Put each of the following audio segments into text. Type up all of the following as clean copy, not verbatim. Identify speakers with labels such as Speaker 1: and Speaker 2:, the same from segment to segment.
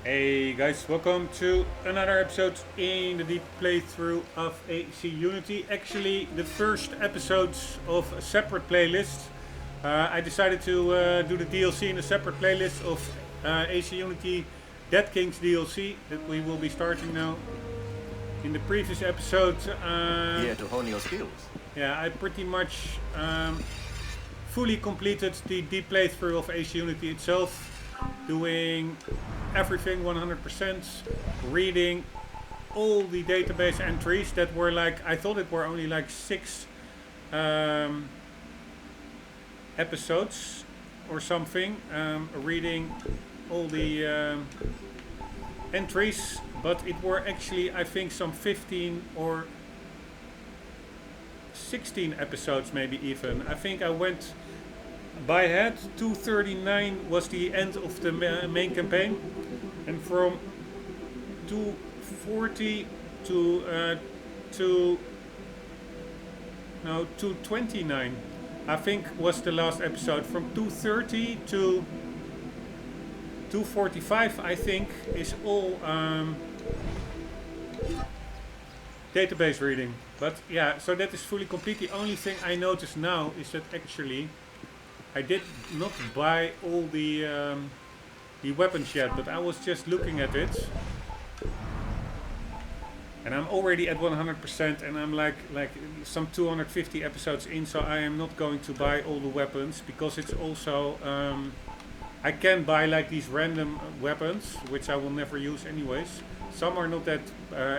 Speaker 1: Hey guys, welcome to another episode in the deep playthrough of AC Unity. Actually, the first episodes of a separate playlist. I decided to do the DLC in a separate playlist of AC Unity Dead Kings DLC that we will be starting now. In the previous episode,
Speaker 2: Here to hone your skills.
Speaker 1: yeah, I pretty much fully completed the deep playthrough of AC Unity itself, doing everything 100%, reading all the database entries that were like, I thought it were only like 6 episodes or something, reading all the entries, but it were actually, I think, some 15 or 16 episodes maybe even. I think I went by head. 239 was the end of the main campaign, and from 240 to 229 I think was the last episode. From 230 to 245 I think is all database reading. But yeah, so that is fully complete. The only thing I notice now is that actually I did not buy all the weapons yet, but I was just looking at it, and I'm already at 100%, and I'm like some 250 episodes in, so I am not going to buy all the weapons, because it's also I can buy like these random weapons, which I will never use anyways. Some are not that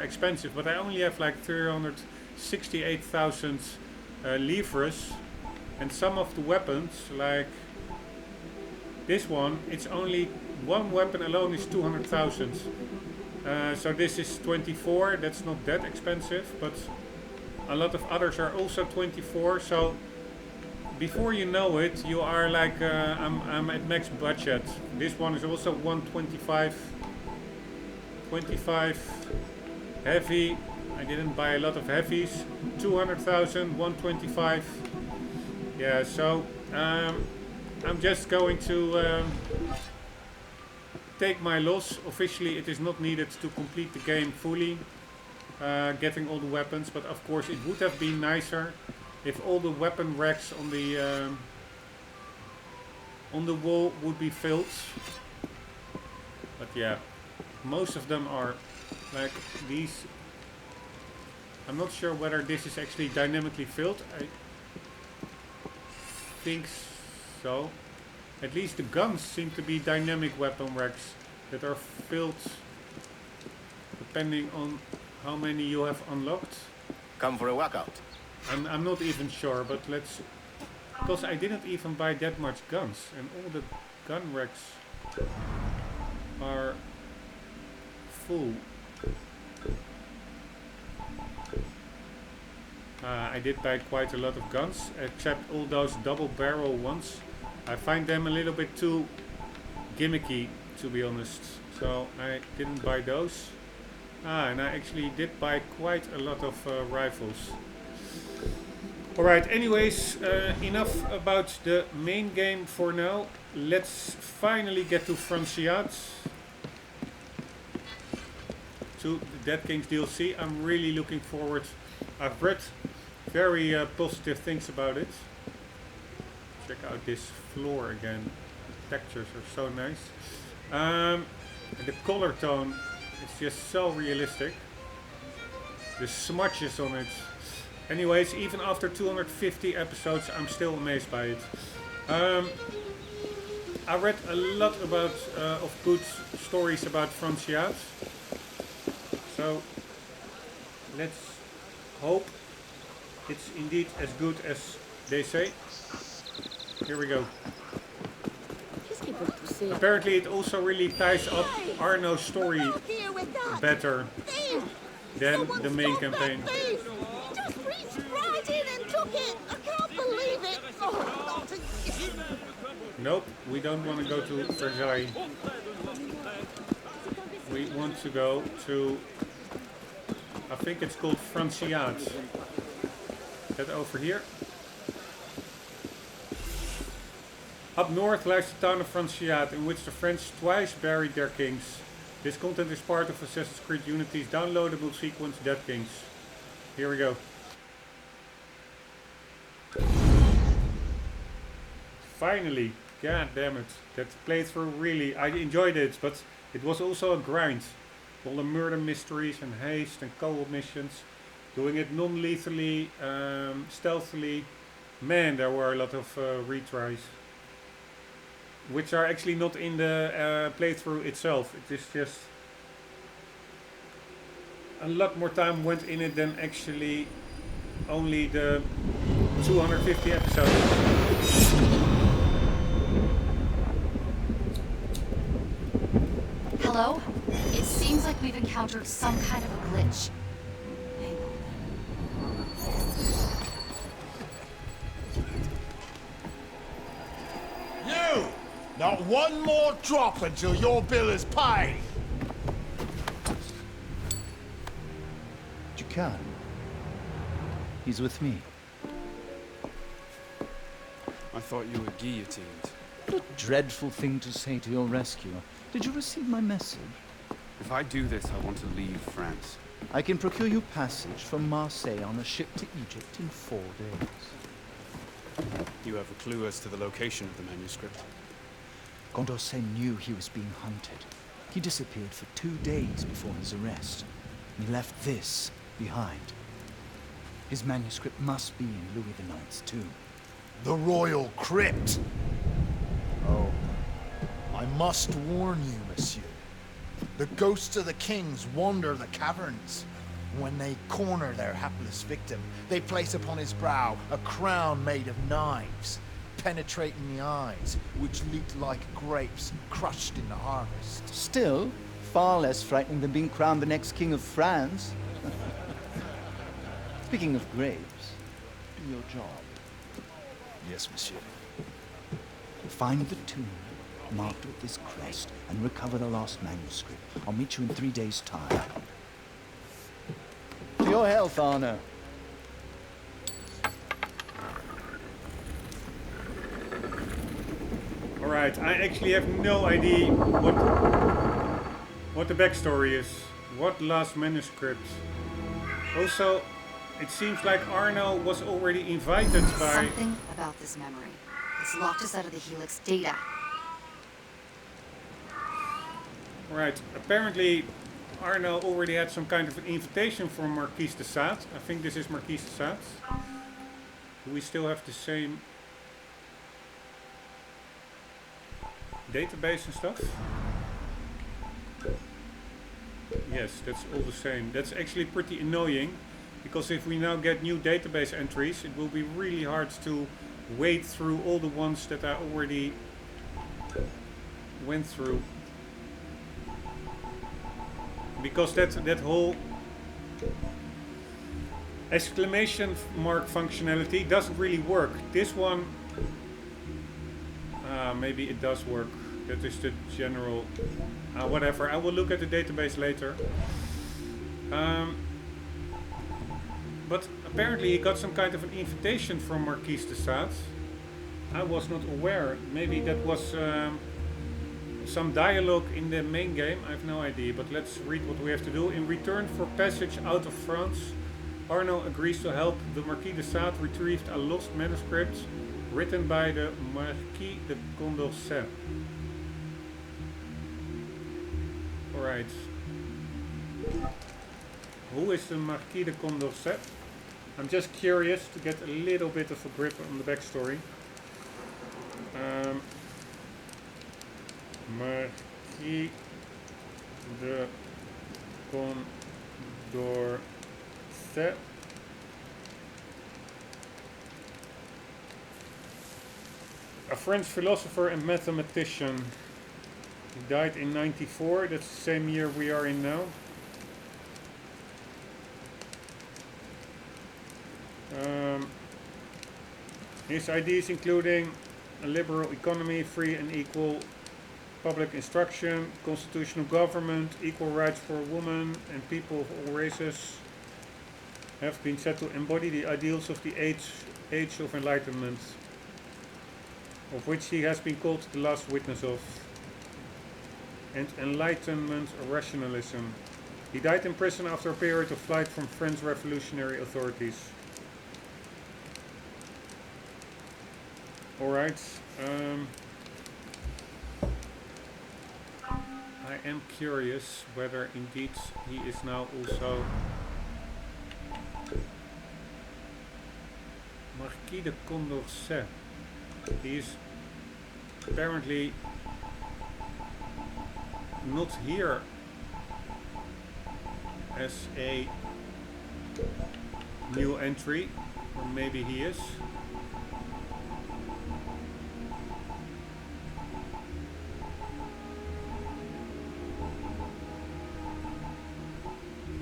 Speaker 1: expensive, but I only have like 368,000 livres. And some of the weapons, like this one, it's only one weapon alone is 200,000. So this is 24. That's not that expensive, but a lot of others are also 24. So before you know it, you are like I'm at max budget. This one is also 125. 25 heavy. I didn't buy a lot of heavies. 200,000, 125. Yeah, so I'm just going to take my loss. Officially it is not needed to complete the game fully, getting all the weapons, but of course it would have been nicer if all the weapon racks on the wall would be filled. But yeah, most of them are like these. I'm not sure whether this is actually dynamically filled. I think so. At least the guns seem to be dynamic weapon racks that are filled depending on how many you have unlocked.
Speaker 2: Come for a workout.
Speaker 1: I'm not even sure, but let's, because I didn't even buy that much guns, and all the gun racks are full. I did buy quite a lot of guns, except all those double barrel ones. I find them a little bit too gimmicky, to be honest, so I didn't buy those. And I actually did buy quite a lot of rifles. Alright, anyways, enough about the main game for now. Let's finally get to Franciat, to the Dead Kings DLC. I'm really looking forward. I've read very positive things about it. Check out this floor again. Textures are so nice. And the color tone, it's just so realistic. The smudges on it. Anyways, even after 250 episodes, I'm still amazed by it. I read a lot about of good stories about Franciat. So let's hope it's indeed as good as they say. Here we go. Apparently it also really ties up Arno's story better than the main campaign.
Speaker 3: Just reached right in and took it. I can't believe it. Oh,
Speaker 1: nope, we don't want to go to Versailles. We want to go to, I think it's called Franciat. That over here. Up north lies the town of Franciat, in which the French twice buried their kings. This content is part of Assassin's Creed Unity's downloadable sequence, Dead Kings. Here we go. Finally, god damn it. That playthrough really, I enjoyed it, but it was also a grind. All the murder mysteries and haste and co-op missions. Doing it non-lethally, stealthily. Man, there were a lot of retries. Which are actually not in the playthrough itself. It is just a lot more time went in it than actually only the 250 episodes.
Speaker 4: Hello? It seems like we've encountered some kind of a glitch. Hang on.
Speaker 5: You! Not one more drop until your bill is paid!
Speaker 6: You can. He's with me.
Speaker 7: I thought you were guillotined.
Speaker 6: What a dreadful thing to say to your rescuer. Did you receive my message?
Speaker 7: If I do this, I want to leave France.
Speaker 6: I can procure you passage from Marseille on a ship to Egypt in 4 days.
Speaker 7: You have a clue as to the location of the manuscript?
Speaker 6: Condorcet knew he was being hunted. He disappeared for 2 days before his arrest. And he left this behind. His manuscript must be in Louis IX's tomb.
Speaker 5: The Royal Crypt! Oh, I must warn you, monsieur. The ghosts of the kings wander the caverns. When they corner their hapless victim, they place upon his brow a crown made of knives, penetrating the eyes, which leaked like grapes crushed in the harvest.
Speaker 6: Still, far less frightening than being crowned the next king of France. Speaking of grapes, do your job.
Speaker 5: Yes, monsieur.
Speaker 6: Find the tomb, marked with this crest, and recover the lost manuscript. I'll meet you in 3 days' time. To your health, Arno.
Speaker 1: Alright, I actually have no idea what the backstory is. What lost manuscript? Also, it seems like Arno was already invited by...
Speaker 4: Something about this memory. It's locked us out of the Helix data.
Speaker 1: Right, apparently Arno already had some kind of an invitation from Marquis de Sade. I think this is Marquis de Sade. Do we still have the same database and stuff? Yes, that's all the same. That's actually pretty annoying, because if we now get new database entries, it will be really hard to wade through all the ones that I already went through. Because that whole exclamation mark functionality doesn't really work. This one, maybe it does work. That is the general, whatever. I will look at the database later. But apparently he got some kind of an invitation from Marquis de Sade. I was not aware. Maybe that was some dialogue in the main game. I have no idea, but let's read what we have to do. In return for passage out of France, Arno agrees to help the Marquis de Sade retrieve a lost manuscript written by the Marquis de Condorcet. Alright. Who is the Marquis de Condorcet? I'm just curious to get a little bit of a grip on the backstory. Marquis de Condorcet. A French philosopher and mathematician. He died in 94, that's the same year we are in now. His ideas including a liberal economy, free and equal public instruction, constitutional government, equal rights for women and people of all races, have been said to embody the ideals of the age of enlightenment, of which he has been called the last witness of. and Enlightenment rationalism. He died in prison after a period of flight from French revolutionary authorities. Alright. I am curious whether indeed he is now also Marquis de Condorcet. He is apparently not here as a new entry, or maybe he is.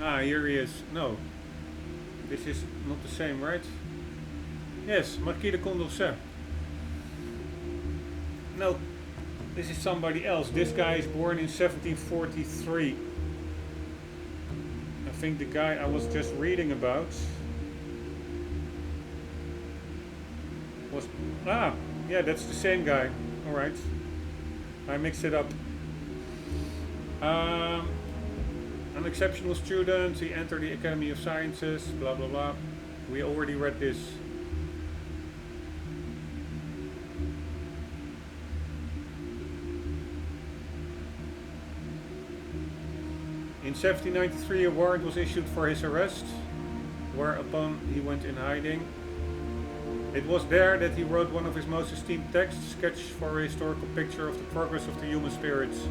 Speaker 1: Ah, here he is. No, this is not the same, right? Yes, Marquis de Condorcet. No, this is somebody else. This guy is born in 1743. I think the guy I was just reading about was... Ah, yeah, that's the same guy. Alright. I mixed it up. An exceptional student, he entered the Academy of Sciences, blah blah blah. We already read this. In 1793 a warrant was issued for his arrest, whereupon he went in hiding. It was there that he wrote one of his most esteemed texts, Sketch for a Historical Picture of the Progress of the Human Spirits,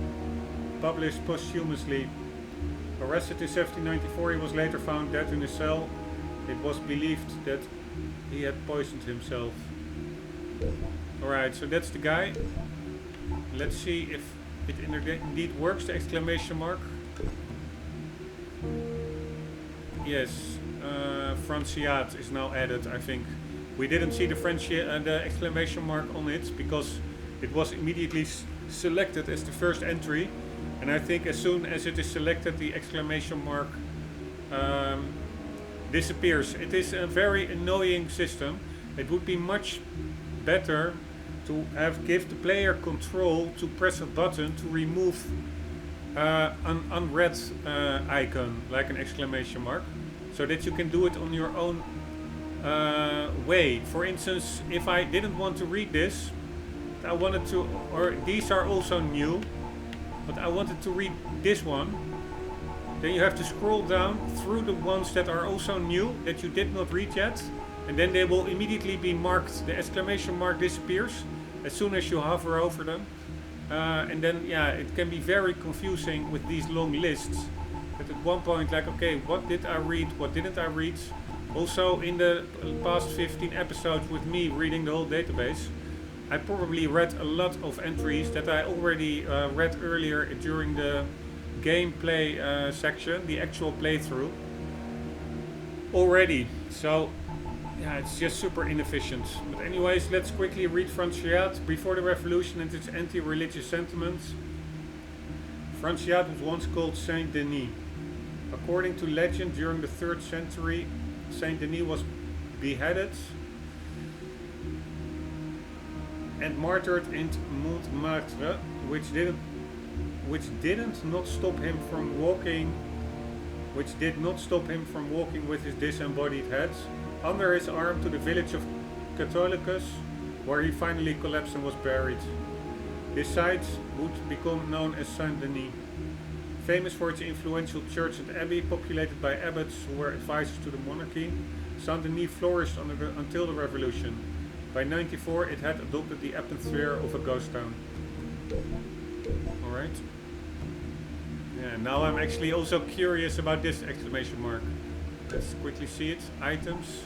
Speaker 1: published posthumously. Arrested in 1794, he was later found dead in his cell. It was believed that he had poisoned himself. Alright, so that's the guy. Let's see if it indeed works, the exclamation mark. Yes, Franciat is now added, I think. We didn't see the exclamation mark on it because it was immediately selected as the first entry. And I think as soon as it is selected, the exclamation mark disappears. It is a very annoying system. It would be much better to give the player control to press a button to remove an unread icon, like an exclamation mark, so that you can do it on your own way. For instance, if I didn't want to read this, I wanted to, or these are also new, but I wanted to read this one, then you have to scroll down through the ones that are also new, that you did not read yet, and then they will immediately be marked. The exclamation mark disappears as soon as you hover over them. And then, yeah, it can be very confusing with these long lists. But at one point, like, okay, what did I read, what didn't I read? Also, in the past 15 episodes with me reading the whole database, I probably read a lot of entries that I already read earlier during the gameplay section, the actual playthrough already. So yeah, it's just super inefficient. But anyways, let's quickly read Franciat. Before the revolution and its anti-religious sentiments, Franciat was once called Saint Denis. According to legend, during the 3rd century, Saint Denis was beheaded and martyred in Montmartre, which did not stop him from walking with his disembodied head under his arm to the village of Catholicus, where he finally collapsed and was buried. This site would become known as Saint Denis. Famous for its influential church and abbey, populated by abbots who were advisors to the monarchy, Saint Denis flourished until the revolution. By 94, it had adopted the atmosphere of a ghost town. Alright. Yeah, now I'm actually also curious about this exclamation mark. Let's quickly see it. Items.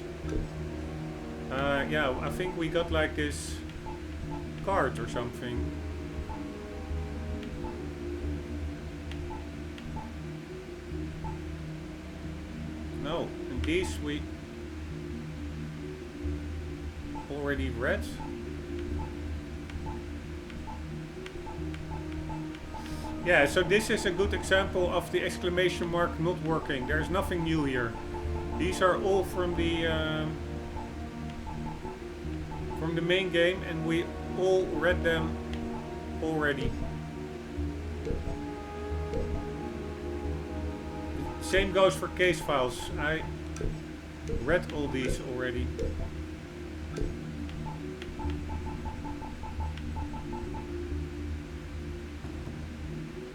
Speaker 1: Yeah, I think we got like this card or something. No, and these we already read. Yeah, so this is a good example of the exclamation mark not working. There's nothing new here. These are all from the main game, and we all read them already. same goes for case files. I read all these already.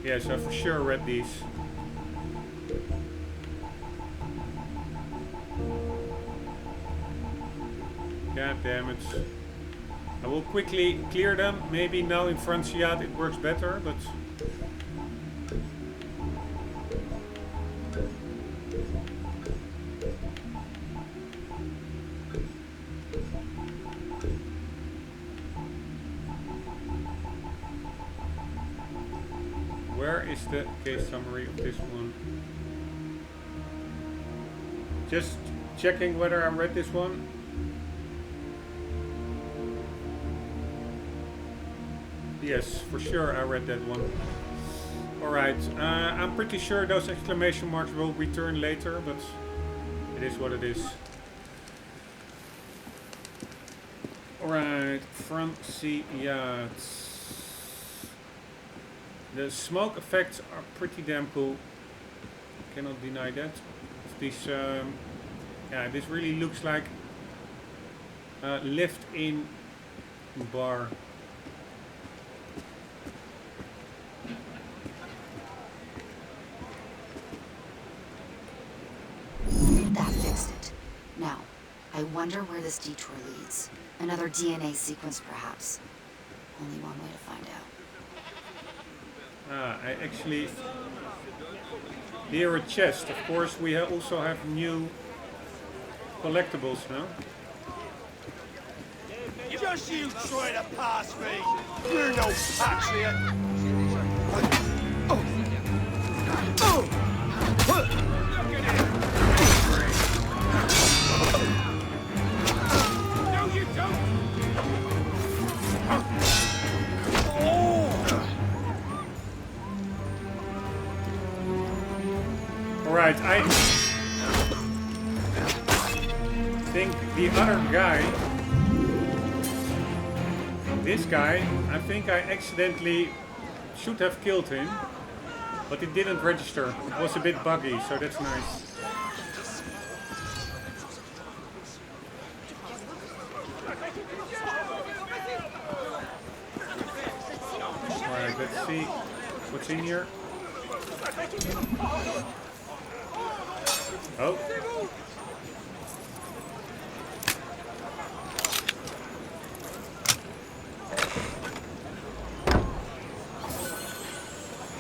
Speaker 1: Yes, I for sure read these. God damn it. I will quickly clear them. Maybe now in Franciat it works better, but... Where is the case summary of this one? Just checking whether I read this one. Yes, for sure I read that one. Alright, I'm pretty sure those exclamation marks will return later, but it is what it is. Alright, Franciat. The smoke effects are pretty damn cool. Cannot deny that. This, yeah, this really looks like a lift-in bar.
Speaker 4: That fixed it. Now, I wonder where this detour leads. Another DNA sequence, perhaps. Only one way to find out.
Speaker 1: I actually hear a chest. Of course, we also have new collectibles now.
Speaker 8: Just you try to pass me! You're no patriot! No, you don't!
Speaker 1: Alright, I think the other guy, this guy, I think I accidentally should have killed him, but it didn't register. It was a bit buggy, so that's nice. Alright, let's see what's in here. Oh.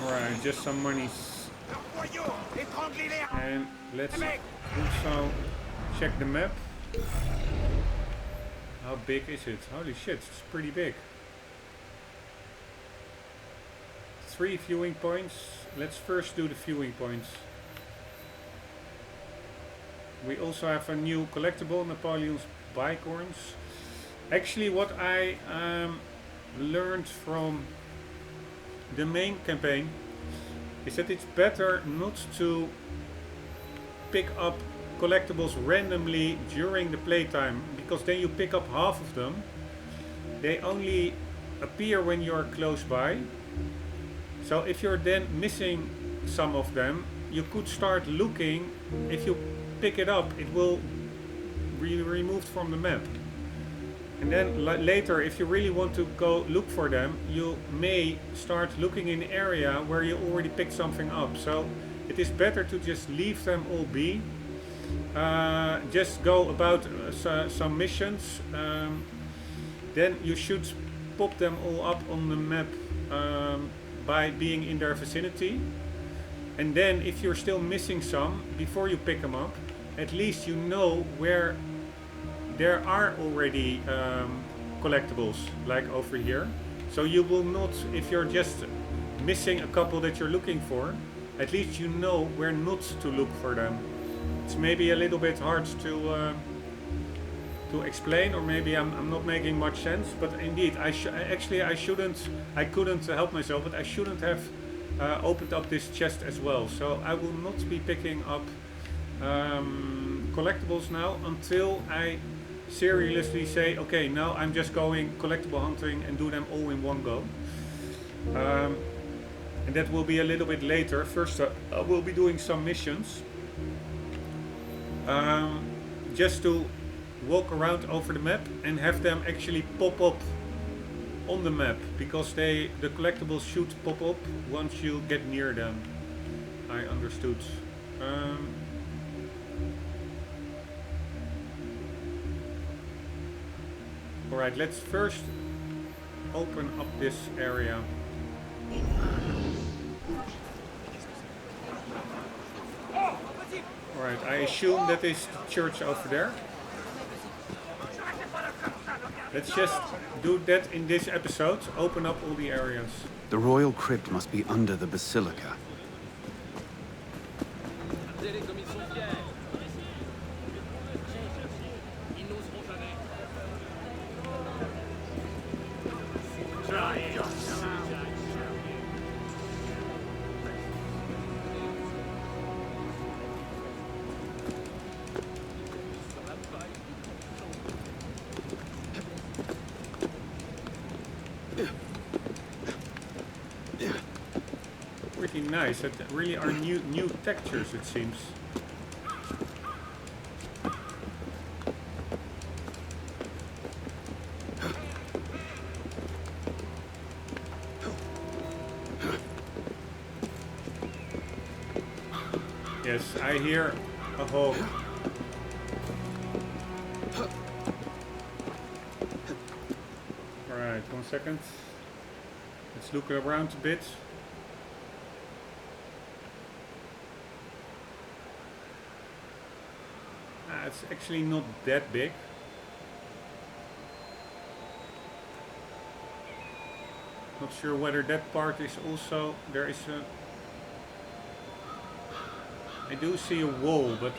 Speaker 1: Alright, just some monies. And let's also check the map. How big is it? Holy shit, it's pretty big. 3 viewing points. Let's first do the viewing points. We also have a new collectible, Napoleon's bicorns. Actually, what I learned from the main campaign is that it's better not to pick up collectibles randomly during the playtime, because then you pick up half of them. They only appear when you're close by. So if you're then missing some of them, you could start looking. If you pick it up, it will be removed from the map. And then later, if you really want to go look for them, you may start looking in an area where you already picked something up. So it is better to just leave them all be. Just go about some missions. Then you should pop them all up on the map by being in their vicinity. And then if you're still missing some, before you pick them up, at least you know where there are already collectibles, like over here. So you will not, if you're just missing a couple that you're looking for, at least you know where not to look for them. It's maybe a little bit hard to explain, or maybe I'm not making much sense, but indeed, I couldn't help myself, but I shouldn't have opened up this chest as well. So I will not be picking up collectibles now until I seriously say, okay, now I'm just going collectible hunting and do them all in one go. And that will be a little bit later. First I will be doing some missions. just to walk around over the map and have them actually pop up on the map, because the collectibles should pop up once you get near them. I understood. Alright, let's first open up this area. Alright, I assume that is the church over there. Let's just do that in this episode. Open up all the areas.
Speaker 7: The Royal Crypt must be under the Basilica.
Speaker 1: Pretty nice. That really are new textures, it seems. Yes, I hear a hog. Alright, 1 second. Let's look around a bit. It's actually not that big. Not sure whether that part is also... There is a... I do see a wall, but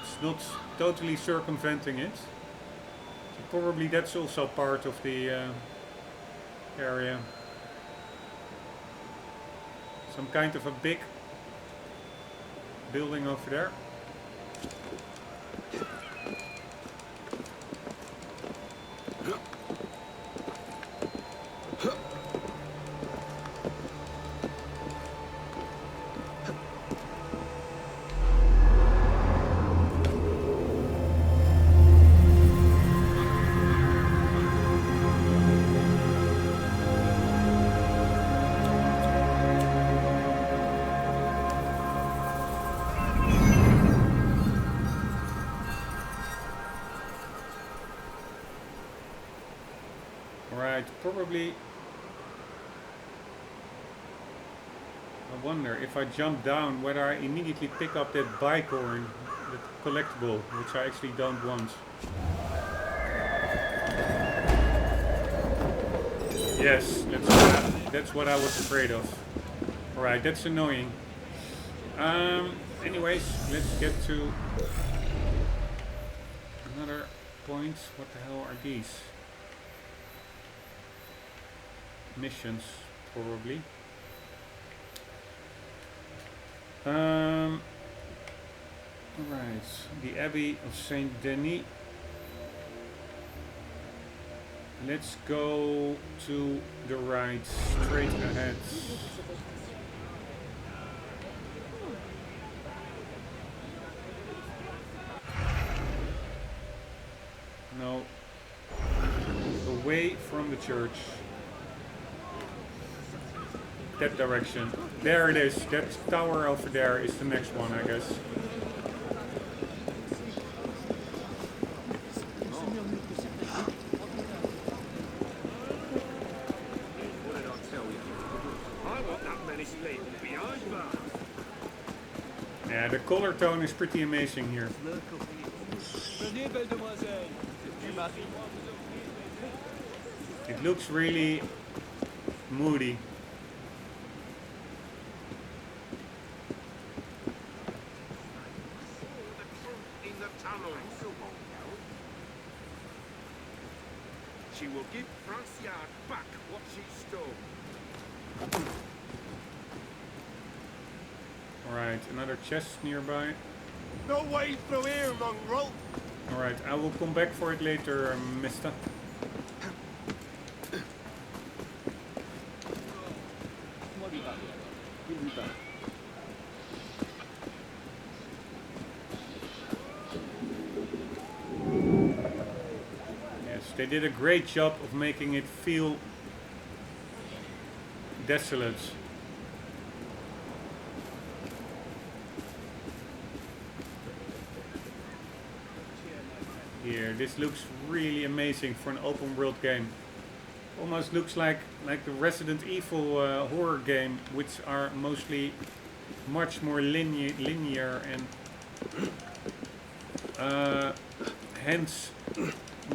Speaker 1: it's not totally circumventing it. So probably that's also part of the area. Some kind of a big building over there. Probably, I wonder if I jump down whether I immediately pick up that bicorn, that collectible, which I actually don't want. Yes, that's what I was afraid of. Alright, that's annoying. Anyways, let's get to another point. What the hell are these? Missions, probably. Alright, the Abbey of Saint Denis. Let's go to the right, straight ahead. No, away from the church. That direction. There it is. That tower over there is the next one, I guess. Yeah, the color tone is pretty amazing here. It looks really moody.
Speaker 8: She will give Francia back what she stole.
Speaker 1: Alright, another chest nearby.
Speaker 8: No way through here, mongrel!
Speaker 1: Alright, I will come back for it later, mister. did a great job of making it feel desolate. Here, this looks really amazing for an open world game. Almost looks like the Resident Evil horror game, which are mostly much more linear and hence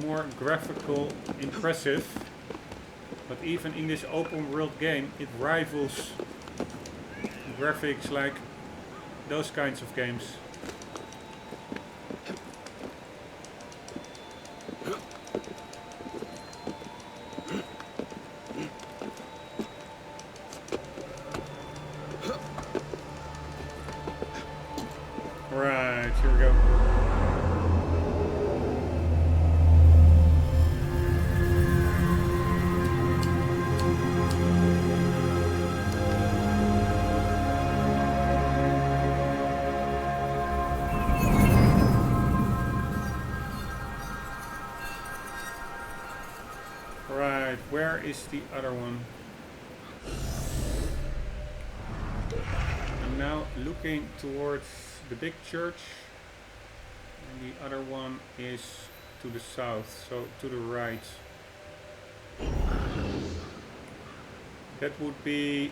Speaker 1: more graphical, impressive. But even in this open world game, it rivals graphics like those kinds of games. Right, here we go. Right, where is the other one? I'm now looking towards the big church, and the other one is to the south, so to the right. That would be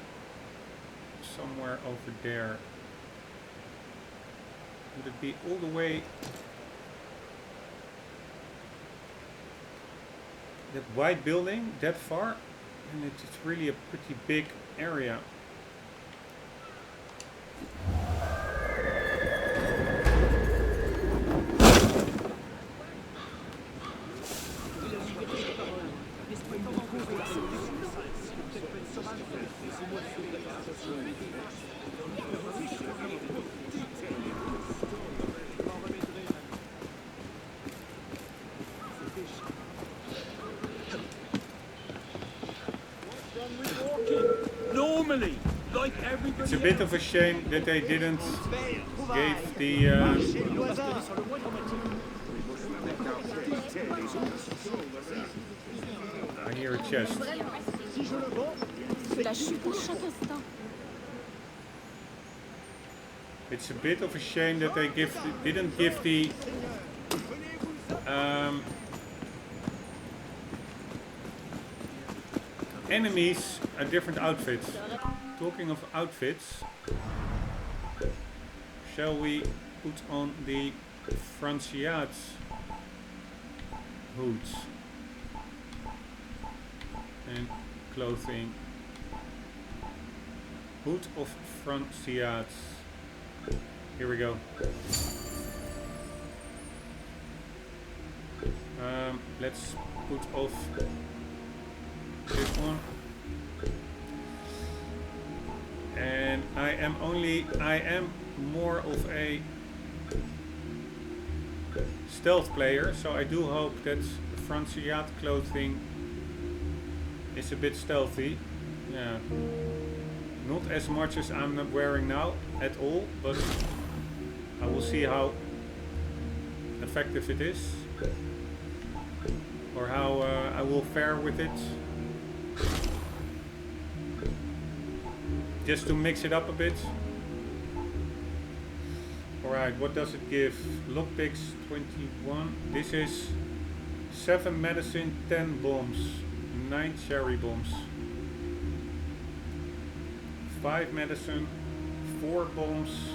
Speaker 1: somewhere over there. Would it be all the way? That white building that far? And it's really a pretty big area.
Speaker 8: Normally, like everybody.
Speaker 1: It's a bit of a shame that they didn't give the I hear a chest. It's a bit of a shame that they didn't give the enemies a different outfit. Talking of outfits, shall we put on the Francia's hoods and clothing? Hood of Francia's. Here we go. Let's put off this one. And I am more of a stealth player, so I do hope that the Franciat clothing is a bit stealthy. Yeah. Not as much as I'm not wearing now at all, but I will see how effective it is, or how I will fare with it. Just to mix it up a bit. Alright, what does it give? Lockpicks 21. This is 7 medicine, 10 bombs, 9 cherry bombs. 5 medicine, 4 bombs.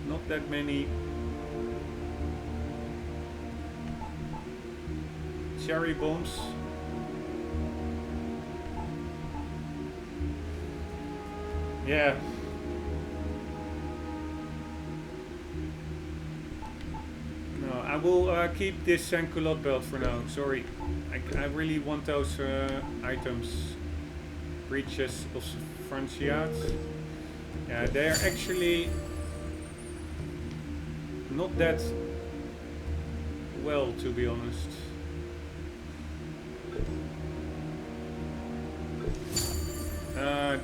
Speaker 1: Not that many. Cherry bombs. Yeah. No, I will keep this sans-culotte belt for now. Sorry. I really want those items. Breeches of Franciat. Yeah, they are actually not that well, to be honest.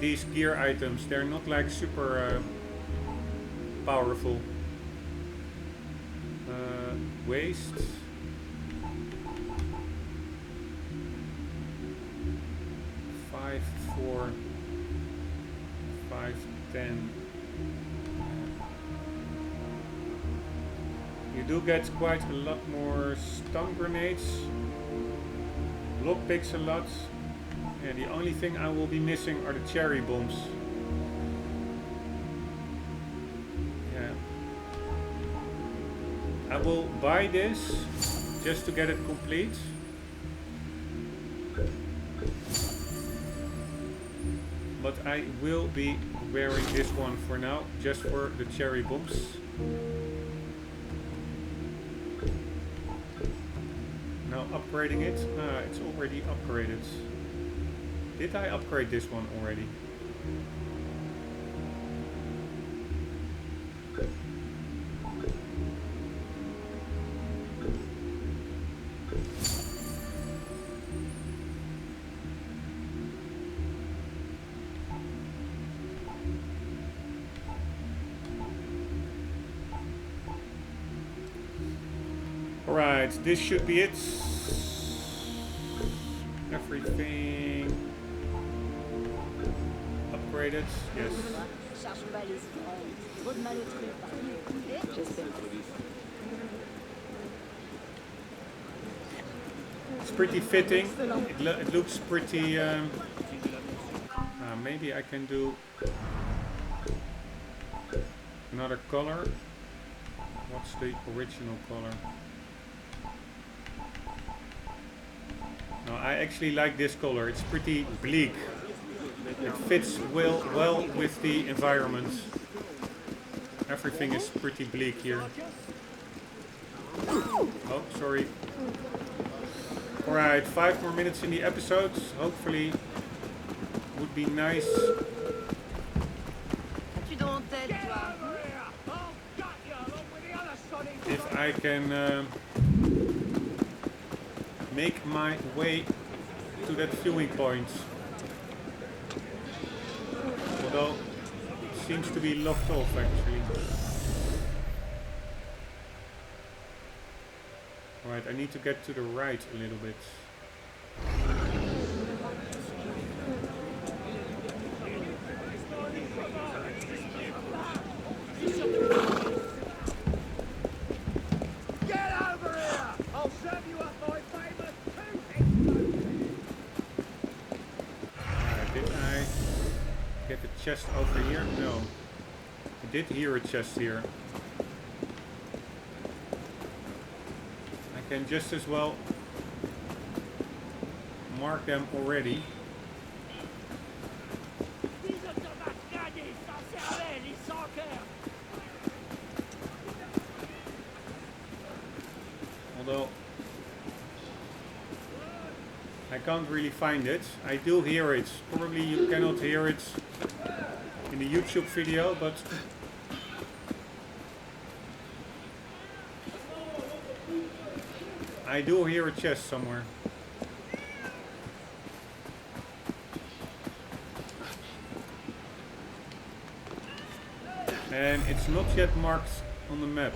Speaker 1: These gear items, they're not like super powerful. waste. 5, 4, 5, 10. You do get quite a lot more stun grenades. Lockpicks a lot. And the only thing I will be missing are the cherry bombs. Yeah. I will buy this just to get it complete. But I will be wearing this one for now, just for the cherry bombs. Now upgrading it. It's already upgraded. Did I upgrade this one already? Alright, this should be it. Everything upgraded, yes. It's pretty fitting. It looks pretty. Maybe I can do another color. What's the original color? No, I actually like this color. It's pretty bleak. It fits well with the environment. Everything is pretty bleak here. Oh, sorry. Alright, 5 more minutes in the episode. Hopefully, would be nice. If I can make my way to that viewing point. Although it seems to be locked off actually. Alright, I need to get to the right a little bit. Chest over here? No. I did hear a chest here. I can just as well mark them already. Although I can't really find it. I do hear it. Probably you cannot hear it in the YouTube video, but I do hear a chest somewhere. And it's not yet marked on the map.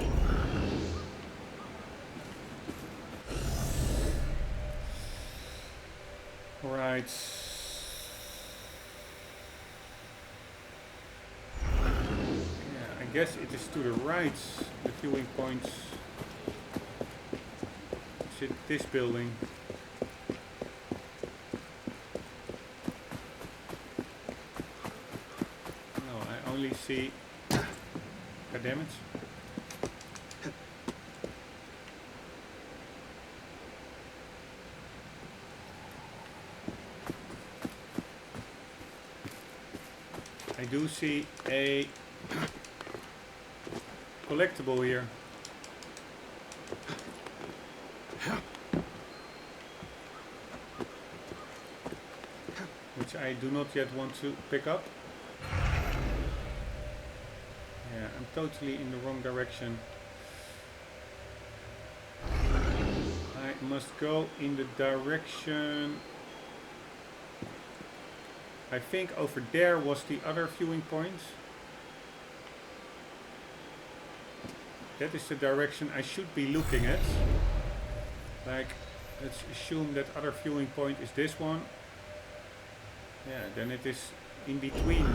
Speaker 1: Alright. I guess it is to the right, the viewing points. Is it this building? No, I only see... God damn it. I do see a collectible here. Which I do not yet want to pick up. Yeah, I'm totally in the wrong direction. I must go in the direction... I think over there was the other viewing point. That is the direction I should be looking at. Like, let's assume that other viewing point is this one. Yeah, then it is in between.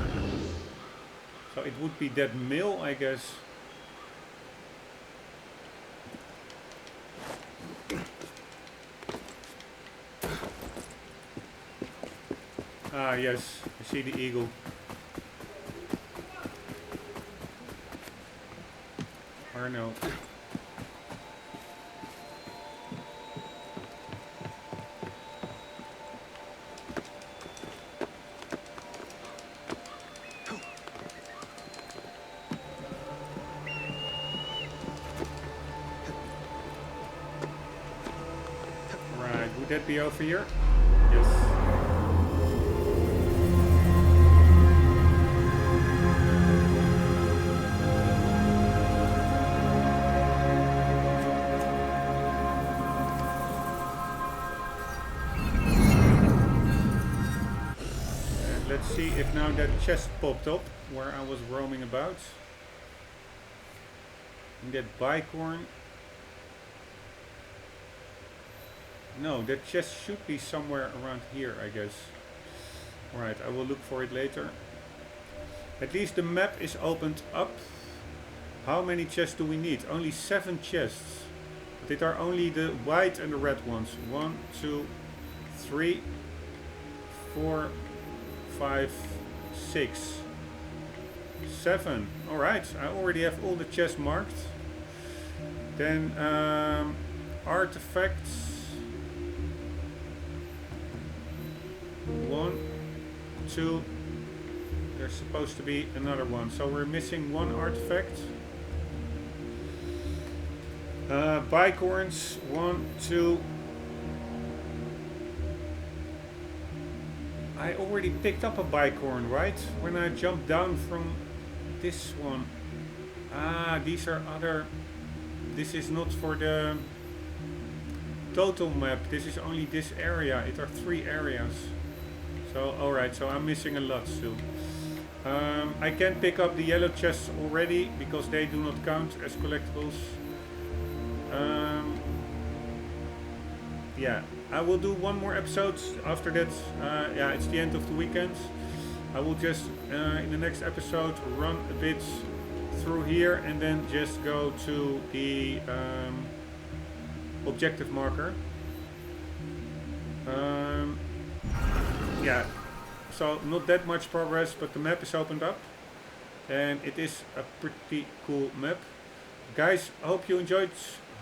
Speaker 1: So it would be that mill, I guess. Ah, yes, I see the eagle. Or no. Right, would that be over here? Yes. Let's see if now that chest popped up where I was roaming about. In that bicorn. No, that chest should be somewhere around here, I guess. Alright, I will look for it later. At least the map is opened up. How many chests do we need? Only 7 chests. But it are only the white and the red ones. 1, 2, 3, 4, 5, 6, 7. Alright, I already have all the chests marked. Then artifacts. 1, 2. There's supposed to be another one. So we're missing 1 artifact. Bicorns. 1, 2. I already picked up a bicorn, right? When I jumped down from this one. Ah, these are other... This is not for the total map. This is only this area. It are 3 areas. So, alright, so I'm missing a lot still. I can pick up the yellow chests already because they do not count as collectibles. Yeah, I will do 1 more episode after that. Yeah, it's the end of the weekend. I will just, in the next episode, run a bit through here and then just go to the objective marker. Yeah, so not that much progress, but the map is opened up and it is a pretty cool map. Guys, I hope you enjoyed.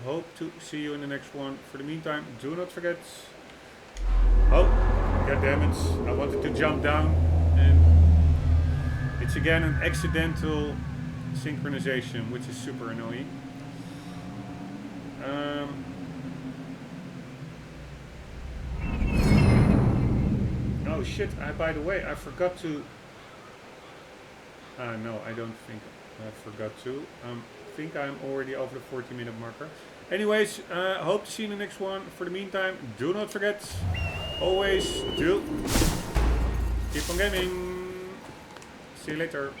Speaker 1: Hope to see you in the next one. For the meantime, do not forget. Oh, goddammit, I wanted to jump down and it's again an accidental synchronization, which is super annoying. Oh shit, by the way, I forgot to... no, I don't think I forgot to. I think I'm already over the 40-minute marker. Anyways, hope to see you in the next one. For the meantime, do not forget, always do keep on gaming. See you later.